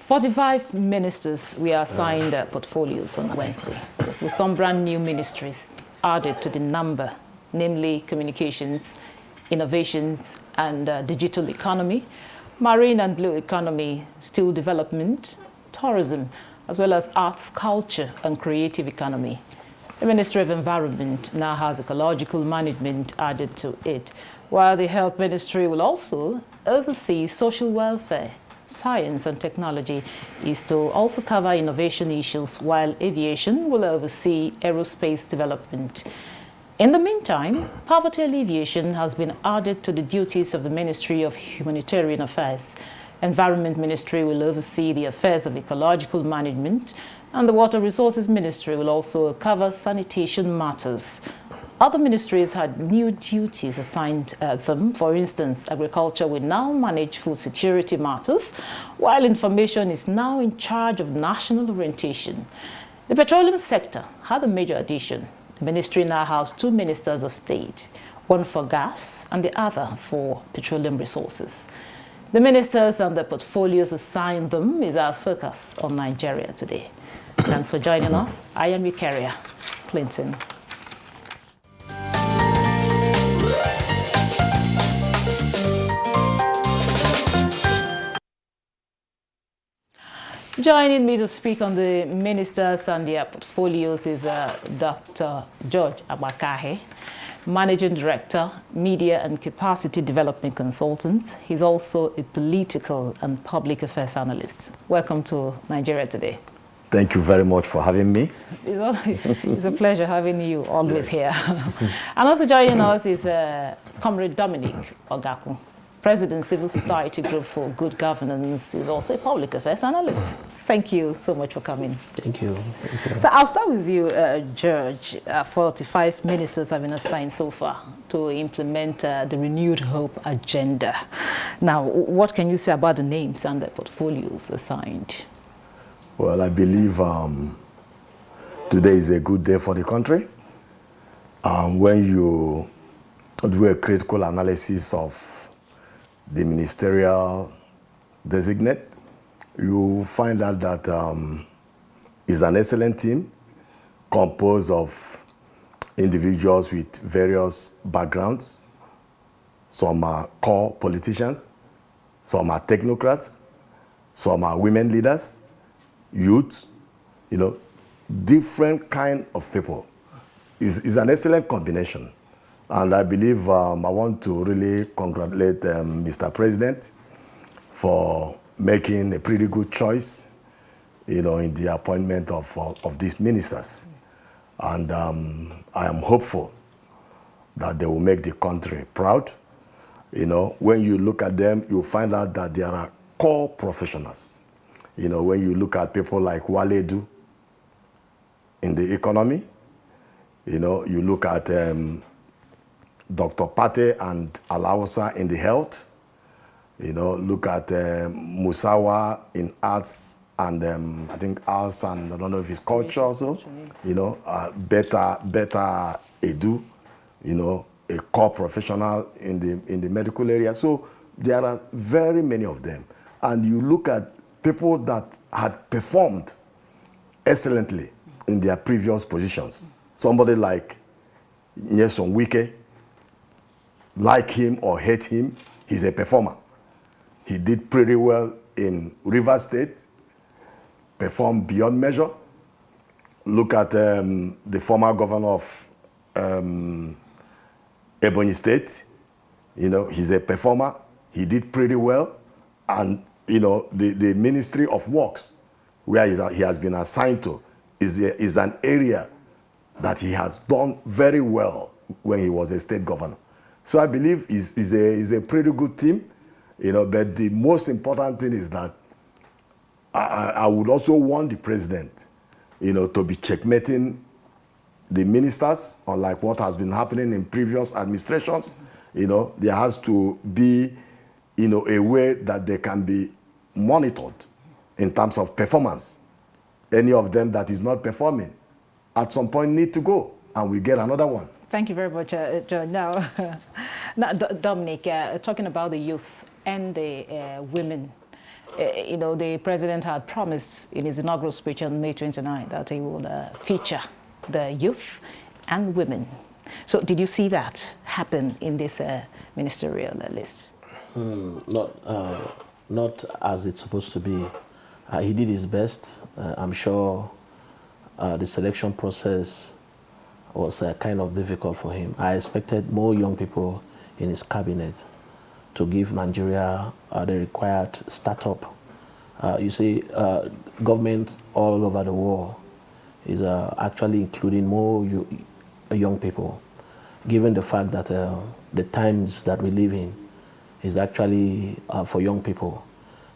45 ministers were assigned portfolios on Wednesday, with some brand new ministries added to the number, namely communications, innovations, and digital economy, marine and blue economy, steel development, tourism, as well as arts, culture, and creative economy. The Ministry of Environment now has ecological management added to it, while the Health Ministry will also oversee social welfare. Science and technology is to also cover innovation issues, while aviation will oversee aerospace development. In the meantime, poverty alleviation has been added to the duties of the Ministry of Humanitarian Affairs. Environment Ministry will oversee the affairs of ecological management, and the Water Resources Ministry will also cover sanitation matters. Other ministries had new duties assigned them. For instance, agriculture will now manage food security matters, while information is now in charge of national orientation. The petroleum sector had a major addition. The ministry now has 2 ministers of state, one for gas and the other for petroleum resources. The ministers and the portfolios assigned them is our focus on Nigeria today. Thanks for joining us. I am Eucharia Clinton. Joining me to speak on the ministers and their portfolios is Dr. George Abakahe, Managing Director, Media and Capacity Development Consultant. He's also a political and public affairs analyst. Welcome to Nigeria Today. Thank you very much for having me. It's a pleasure having you always here. And also joining us is Comrade Dominic Ogaku, President, Civil Society Group for Good Governance. Is also a public affairs analyst. Thank you so much for coming. Thank you. So I'll start with you, George. 45 ministers have been assigned so far to implement the Renewed Hope agenda. Now, what can you say about the names and the portfolios assigned? Well, I believe today is a good day for the country. When you do a critical analysis of the ministerial designate, you find out that it's an excellent team composed of individuals with various backgrounds. Some are core politicians, some are technocrats, some are women leaders, youth, different kind of people. It's an excellent combination. And I believe I want to really congratulate Mr. President for making a pretty good choice, in the appointment of these ministers. And I am hopeful that they will make the country proud. When you look at them, you find out that there are core professionals. When you look at people like Wale Edu in the economy, you look at Dr. Pate and Alawasa in the health, look at Musawa in arts and I think arts and I don't know if it's culture also, Beta Edu, a core professional in the medical area. So there are very many of them. And you look at people that had performed excellently in their previous positions. Somebody like Nyesom Wike, like him or hate him, he's a performer. He did pretty well in Rivers State, performed beyond measure. Look at the former governor of Ebonyi State. He's a performer. He did pretty well. And, the Ministry of Works, where he has been assigned to, is an area that he has done very well when he was a state governor. So I believe is a pretty good team, but the most important thing is that I would also want the president, to be checkmating the ministers, unlike what has been happening in previous administrations. There has to be, a way that they can be monitored in terms of performance. Any of them that is not performing, at some point need to go, and we get another one. Thank you very much, John. Now, Dominic, talking about the youth and the women you know, the president had promised in his inaugural speech on May 29 that he would feature the youth and women. So did you see that happen in this ministerial list? Not as it's supposed to be. He did his best. I'm sure the selection process was kind of difficult for him. I expected more young people in his cabinet to give Nigeria the required startup. You see, government all over the world is actually including more young people, given the fact that the times that we live in is actually for young people.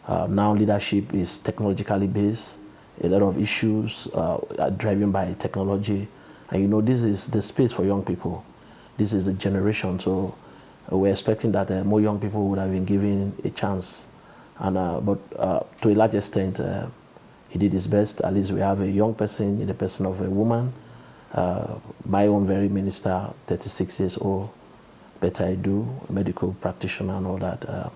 Now leadership is technologically based. A lot of issues are driven by technology. And you know, this is the space for young people. This is the generation. So we're expecting that more young people would have been given a chance. And but to a large extent, he did his best. At least we have a young person in the person of a woman. My own very minister, 36 years old, Betta Edu, a medical practitioner and all that,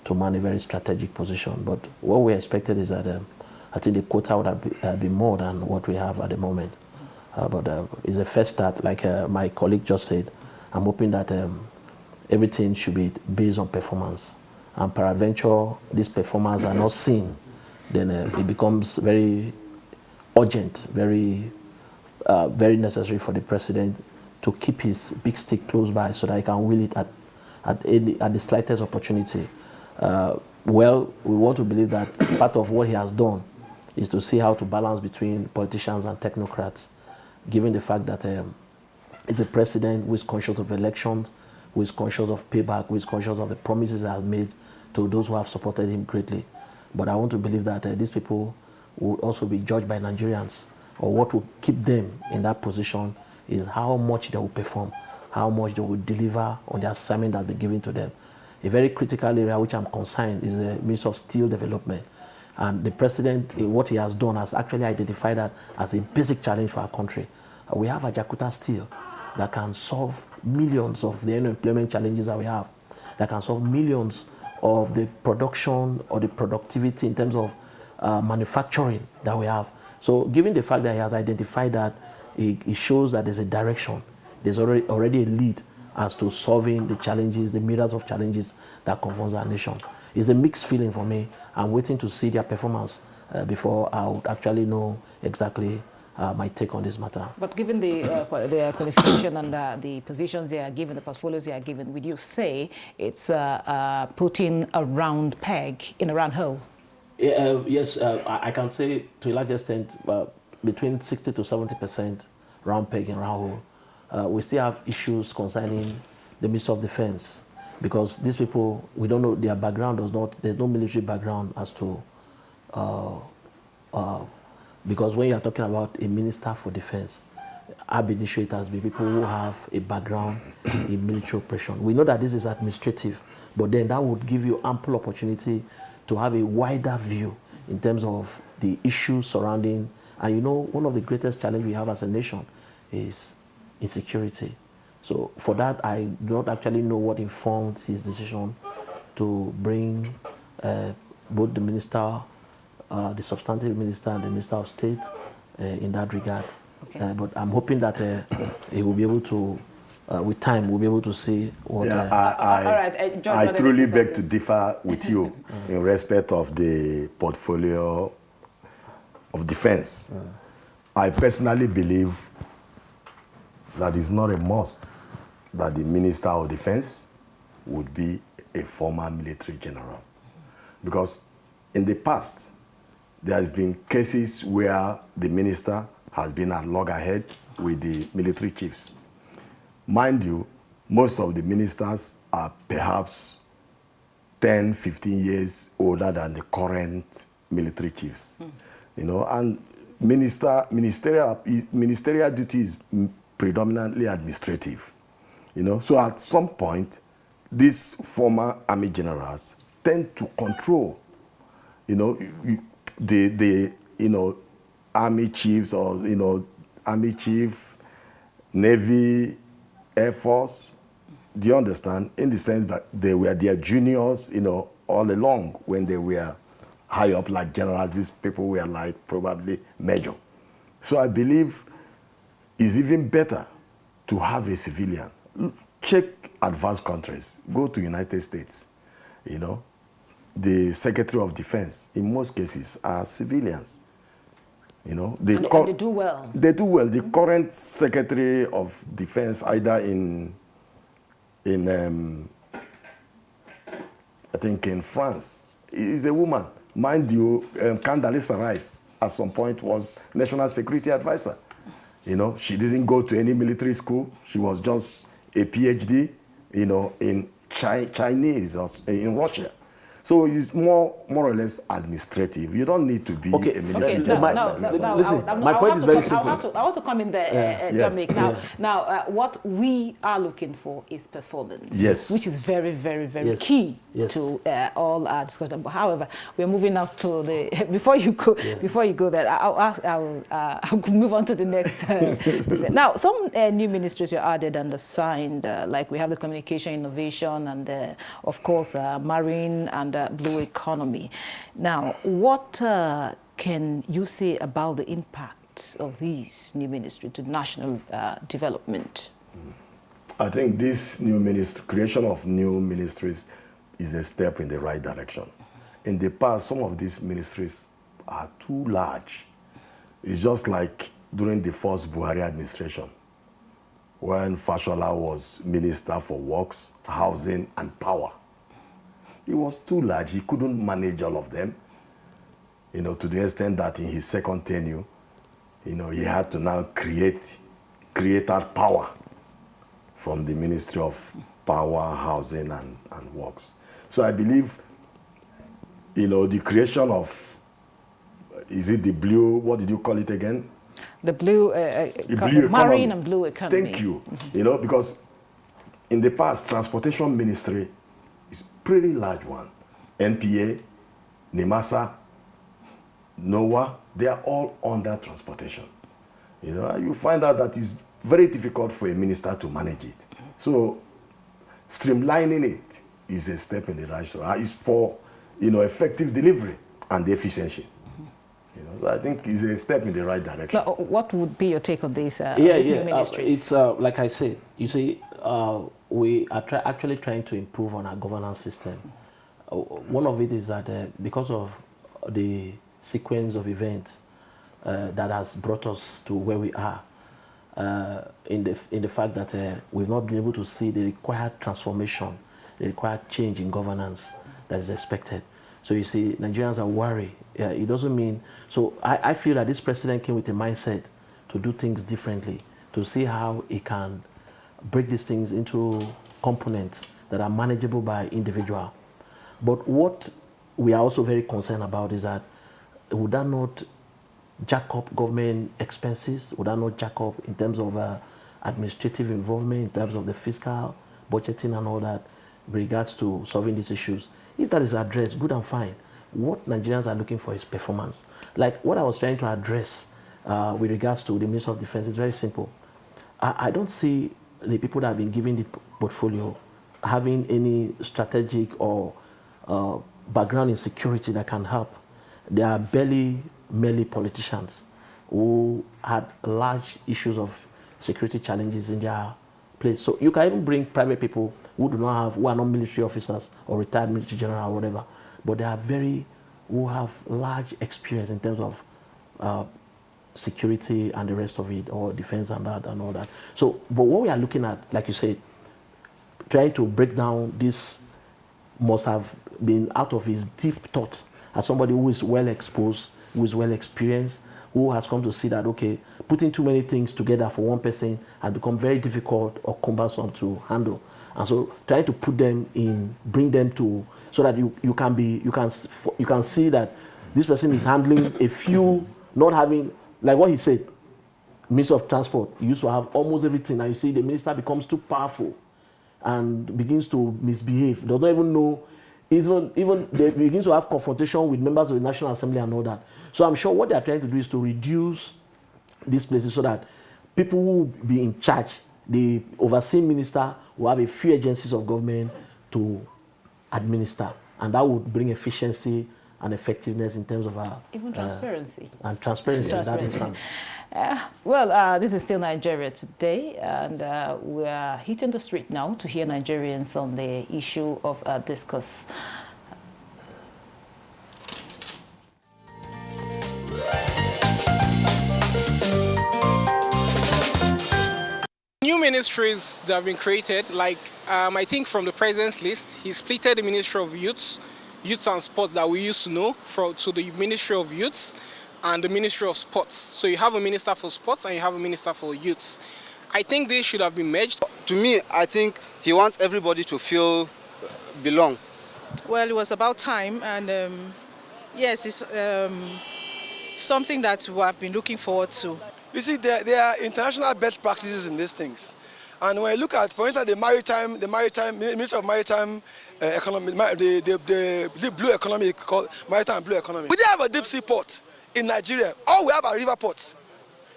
to man a very strategic position. But what we expected is that I think the quota would have been more than what we have at the moment. But it's a first start, like my colleague just said. I'm hoping that everything should be based on performance. And peradventure, these performances are not seen, then it becomes very urgent, very necessary for the president to keep his big stick close by so that he can wield it at the slightest opportunity. Well, we want to believe that part of what he has done is to see how to balance between politicians and technocrats, given the fact that he's a president who is conscious of elections, who is conscious of payback, who is conscious of the promises he has made to those who have supported him greatly. But I want to believe that these people will also be judged by Nigerians, or what will keep them in that position is how much they will perform, how much they will deliver on the assignment that's been given to them. A very critical area which I'm concerned is the Ministry of Steel Development. And the president, what he has done, has actually identified that as a basic challenge for our country. We have Ajaokuta Steel that can solve millions of the unemployment challenges that we have, that can solve millions of the production or the productivity in terms of manufacturing that we have. So given the fact that he has identified that, it shows that there's a direction. There's already a lead as to solving the challenges, the myriads of challenges that confront our nation. It's a mixed feeling for me. I'm waiting to see their performance before I would actually know exactly my take on this matter. But given the qualification and the positions they are given, the portfolios they are given, would you say it's putting a round peg in a round hole? Yes, I can say to a large extent between 60 to 70% round peg and round hole. We still have issues concerning the Ministry of Defense, because these people, we don't know their background, there's no military background as to, because when you're talking about a minister for defense, ab initio it has been people who have a background in military operation. We know that this is administrative, but then that would give you ample opportunity to have a wider view in terms of the issues surrounding, and you know, one of the greatest challenges we have as a nation is insecurity. So for that, I do not actually know what informed his decision to bring both the minister, the substantive minister and the Minister of State in that regard. Okay. But I'm hoping that he will be able to, with time, we'll be able to see what... I truly beg to differ with you in respect of the portfolio of defense. I personally believe that it's not a must that the Minister of Defense would be a former military general. Because in the past, there has been cases where the minister has been at loggerhead with the military chiefs. Mind you, most of the ministers are perhaps 10, 15 years older than the current military chiefs. You know, and ministerial duty is predominantly administrative. You know, so at some point, these former army generals tend to control, you know, the army chiefs, or army chief, Navy, Air Force. Do you understand? In the sense that they were their juniors, all along when they were high up like generals. These people were like probably major. So I believe it's even better to have a civilian. Check advanced countries. Go to United States. You know, the Secretary of Defense, in most cases, are civilians. You know, and they do well. They do well. The current Secretary of Defense, either in I think in France, is a woman. Mind you, Condoleezza Rice at some point was National Security Advisor. You know, she didn't go to any military school. She was just a PhD, you know, in Chinese or in Russia. So it's more or less administrative. You don't need to be a military general. Listen, my point is very simple. I want to come in there, Now, what we are looking for is performance. Yes. Which is very, very, very key to all our discussion. But however, we're moving up to the before you go there, I'll move on to the next. Now, some new ministries were added and assigned, like we have the communication innovation and of course marine and blue economy. Now, what can you say about the impact of these new ministries to national development? I think this creation of new ministries is a step in the right direction. In the past, some of these ministries are too large. It's just like during the first Buhari administration, when Fashola was Minister for Works, Housing and Power. It was too large. He couldn't manage all of them, you know, to the extent that in his second tenure, you know, he had to now create that power from the Ministry of Power, Housing and Works. So I believe, you know, the creation of, is it the blue, what did you call it again? The blue, marine and blue economy. Thank you. You know, because in the past, Transportation Ministry is pretty large one. NPA, NIMASA, NOAA, they are all under transportation. You know, you find out that it's very difficult for a minister to manage it. So streamlining it is a step in the right direction. It's for, you know, effective delivery and efficiency. You know, so I think it's a step in the right direction. Now, what would be your take on these new ministries? It's like I said, you see, we are actually trying to improve on our governance system. One of it is that because of the sequence of events that has brought us to where we are, in the fact that we've not been able to see the required transformation, the required change in governance that is expected. So you see, Nigerians are worried. It doesn't mean, so I feel that this president came with a mindset to do things differently, to see how he can break these things into components that are manageable by individual. But what we are also very concerned about is that would that not jack up government expenses? Would that not jack up in terms of administrative involvement, in terms of the fiscal budgeting and all that, with regards to solving these issues? If that is addressed, good and fine. What Nigerians are looking for is performance. Like what I was trying to address with regards to the Minister of Defense is very simple. I don't see the people that have been given the portfolio having any strategic or background in security that can help. They are merely politicians who had large issues of security challenges in their place. So you can even bring private people who are not military officers or retired military general or whatever, but they are who have large experience in terms of security and the rest of it, or defense and that and all that. So, but what we are looking at, like you said, trying to break down this must have been out of his deep thought as somebody who is well exposed, who is well experienced, who has come to see that, okay, putting too many things together for one person has become very difficult or cumbersome to handle. And so trying to put them in, bring them to, so that you can see that this person is handling a few, not having, like what he said, Minister of Transport, he used to have almost everything. Now you see the minister becomes too powerful and begins to misbehave. Does not even know, even they begin to have confrontation with members of the National Assembly and all that. So I'm sure what they are trying to do is to reduce these places so that people who will be in charge, the overseeing minister will have a few agencies of government to administer, and that would bring efficiency and effectiveness in terms of our Even transparency. And transparency. in that instance. This is still Nigeria today, and we are hitting the street now to hear Nigerians on the issue of discourse. New ministries that have been created, like I think from the president's list, he splitted the Ministry of Youth and Sport that we used to know to the Ministry of Youths and the Ministry of Sports. So you have a minister for sports and you have a minister for youths. I think they should have been merged. To me, I think he wants everybody to feel belong. Well, it was about time, and yes, it's something that we have been looking forward to. You see, there are international best practices in these things. And when you look at, for instance, the Ministry of Maritime Economy, the blue economy, called Maritime and Blue Economy. We didn't have a deep sea port in Nigeria. All we have are river ports.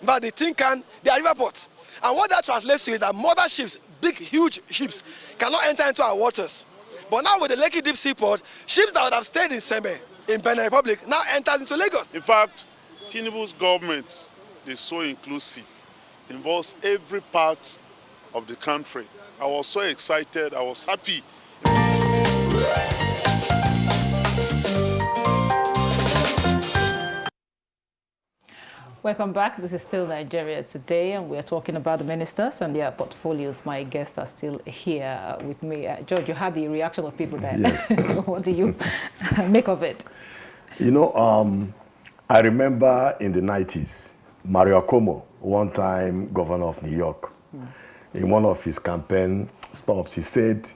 But they are river ports. And what that translates to is that mother ships, big, huge ships, cannot enter into our waters. But now with the Lekki Deep Sea Port, ships that would have stayed in Seme, in Benin Republic, now enters into Lagos. In fact, Tinubu's government is so inclusive, involves every part of the country. I was so excited, I was happy. Welcome back. This is still Nigeria today, and we're talking about the ministers and their portfolios. My guests are still here with me. George, you had the reaction of people there. Yes. What do you make of it? You know, I remember in the 90s, Mario Cuomo, one time governor of New York, in one of his campaign stops, he said,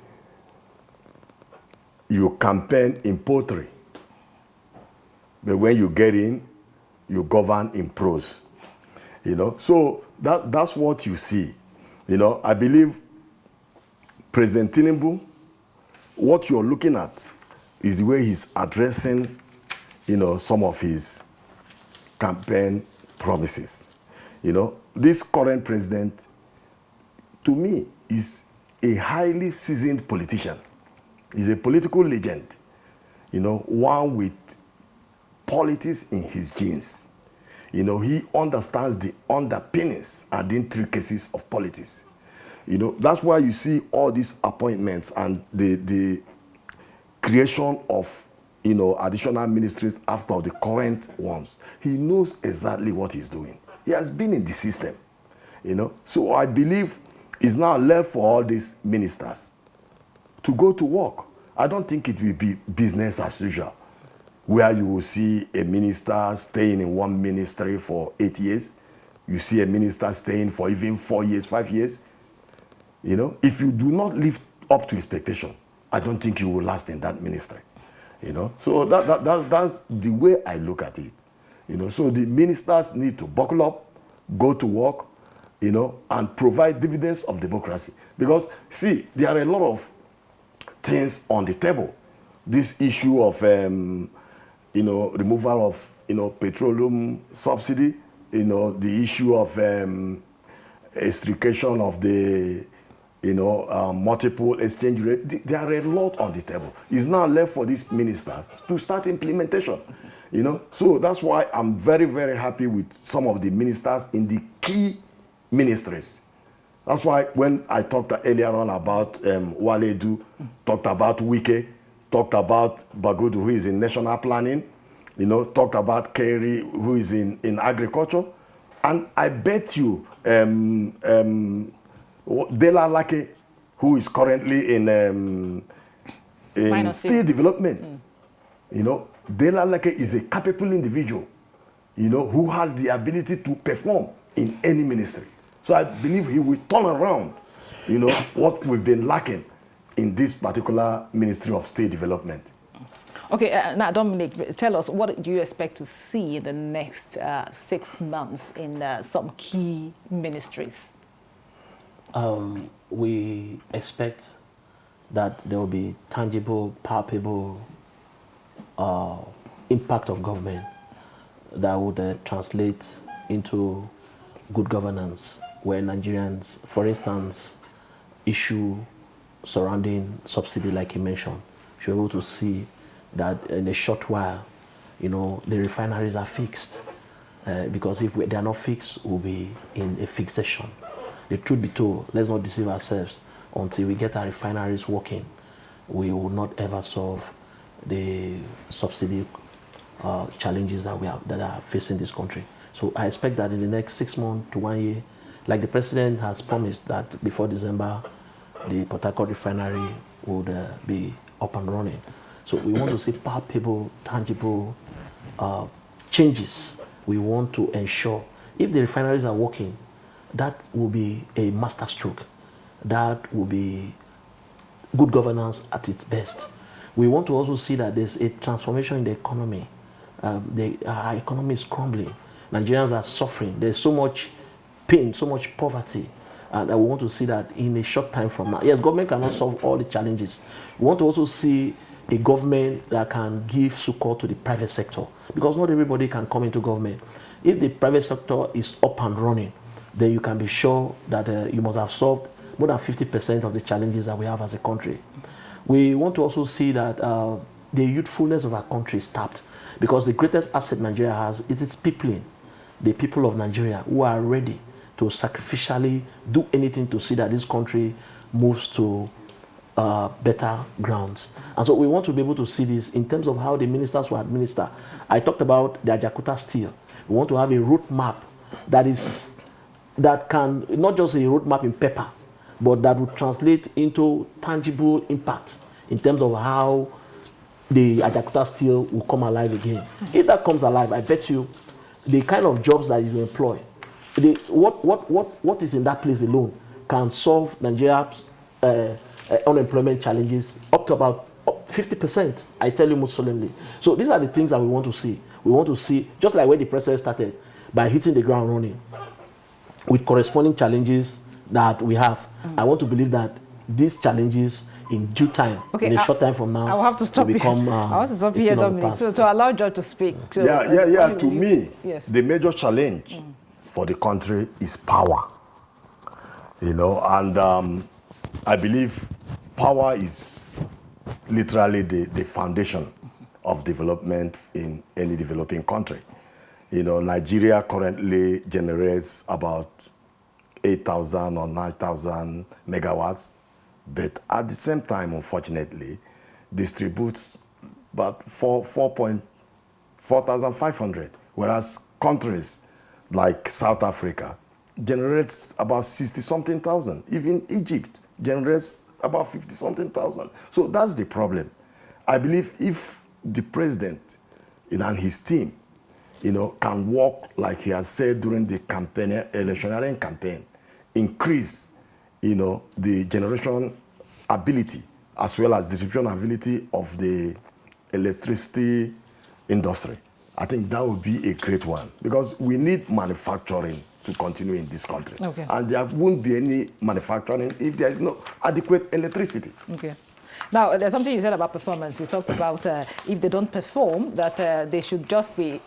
you campaign in poetry, but when you get in, you govern in prose. You know, so that's what you see. You know, I believe President Tinubu, what you're looking at is the way he's addressing, you know, some of his campaign promises. You know, this current president, to me, is a highly seasoned politician. He's a political legend, you know, one with politics in his genes. You know, he understands the underpinnings and the intricacies of politics. You know, that's why you see all these appointments and the creation of, you know, additional ministries after the current ones. He knows exactly what he's doing. He has been in the system, you know. So I believe it's now left for all these ministers to go to work. I don't think it will be business as usual, where you will see a minister staying in one ministry for 8 years. You see a minister staying for even 4 years, 5 years. You know, if you do not live up to expectation, I don't think you will last in that ministry. You know, so that's the way I look at it. You know, so the ministers need to buckle up, go to work, you know, and provide dividends of democracy. Because, see, there are a lot of things on the table. This issue of, you know, removal of, you know, petroleum subsidy, you know, the issue of extrication of the, you know, multiple exchange rate. There are a lot on the table. It's now left for these ministers to start implementation. You know, so that's why I'm very, very happy with some of the ministers in the key ministries. That's why when I talked earlier on about Wale Edu, talked about Wike, talked about Bagudu, who is in national planning, you know, talked about Kerry, who is in agriculture, and I bet you Dela Lake, who is currently in steel development, you know, Dela Lake is a capable individual, you know, who has the ability to perform in any ministry. So I believe he will turn around, you know, what we've been lacking in this particular Ministry of State Development. Okay, now Dominic, tell us, what do you expect to see in the next 6 months in some key ministries? We expect that there will be tangible, palpable impact of government that would translate into good governance, where Nigerians, for instance, issue surrounding subsidy like you mentioned, should be able to see that in a short while you know, the refineries are fixed. Because if they are not fixed, we'll be in a fixation. The truth be told, let's not deceive ourselves. Until we get our refineries working, we will not ever solve the subsidy challenges that that are facing this country. So I expect that in the next 6 months to 1 year, like the president has promised that before December, the Port Harcourt refinery would be up and running. So we want to see palpable, tangible changes. We want to ensure if the refineries are working, that will be a masterstroke. That will be good governance at its best. We want to also see that there's a transformation in the economy. Our economy is crumbling. Nigerians are suffering. There's so much pain, so much poverty. And we want to see that in a short time from now. Yes, government cannot solve all the challenges. We want to also see a government that can give support to the private sector, because not everybody can come into government. If the private sector is up and running, then you can be sure that you must have solved more than 50% of the challenges that we have as a country. We want to also see that the youthfulness of our country is tapped, because the greatest asset Nigeria has is its people, the people of Nigeria who are ready to sacrificially do anything to see that this country moves to better grounds. And so we want to be able to see this in terms of how the ministers will administer. I talked about the Ajakuta Steel. We want to have a roadmap that can, not just a roadmap in paper, but that will translate into tangible impact in terms of how the Ajakuta Steel will come alive again. If that comes alive, I bet you the kind of jobs that you employ, what is in that place alone can solve Nigeria's unemployment challenges up to about 50%, I tell you most solemnly. So these are the things that we want to see. We want to see, just like when the president started, by hitting the ground running, with corresponding challenges that we have. I want to believe that these challenges in due time, in a short time from now, I will have to stop become, I want to stop here, Dominic, so to allow George to speak. So to me, yes, the major challenge for the country is power. You know, and I believe power is literally the foundation of development in any developing country. You know, Nigeria currently generates about 8,000 or 9,000 megawatts, but at the same time, unfortunately, distributes about 4,500, whereas countries like South Africa generates about 60-something thousand. Even Egypt generates about 50-something thousand. So that's the problem. I believe if the president and his team, you know, can work like he has said during the campaign, electioneering campaign, increase, you know, the generation ability as well as distribution ability of the electricity industry. I think that would be a great one, because we need manufacturing to continue in this country. Okay. And there won't be any manufacturing if there is no adequate electricity. Okay. Now, there's something you said about performance. You talked about if they don't perform, that they should just be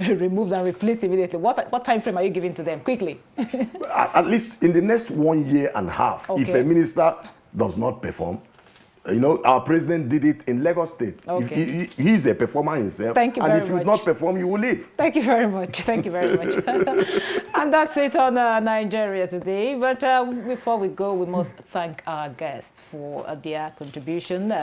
removed and replaced immediately. What time frame are you giving to them? Quickly. At least in the next 1 year and a half, if a minister does not perform, you know, our president did it in Lagos State. Okay. He's a performer himself. Thank you very much. And if you not perform, you will leave. Thank you very much. Thank you very much. And that's it on Nigeria Today. But before we go, we must thank our guests for their contribution.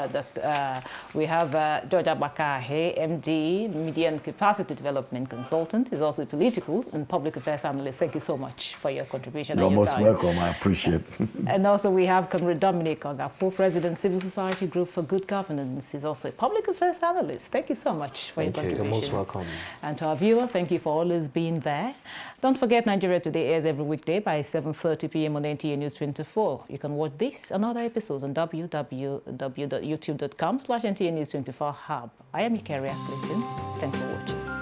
We have George Agbakahe, MD, Media and Capacity Development Consultant. He's also a political and public affairs analyst. Thank you so much for your contribution. You're most welcome. I appreciate it. And also we have Comrade Dominic Ogapo, President, Civil Society Group for Good Governance. He's also a public affairs analyst. Thank you so much for your contribution. You're most welcome. And to our viewer, thank you for always being there. Don't forget, Nigeria Today airs every weekday by 7:30 p.m. on NTA News 24. You can watch this and other episodes on www.youtube.com/NTA News 24 Hub. I am Ikaria Clinton. Thanks for watching.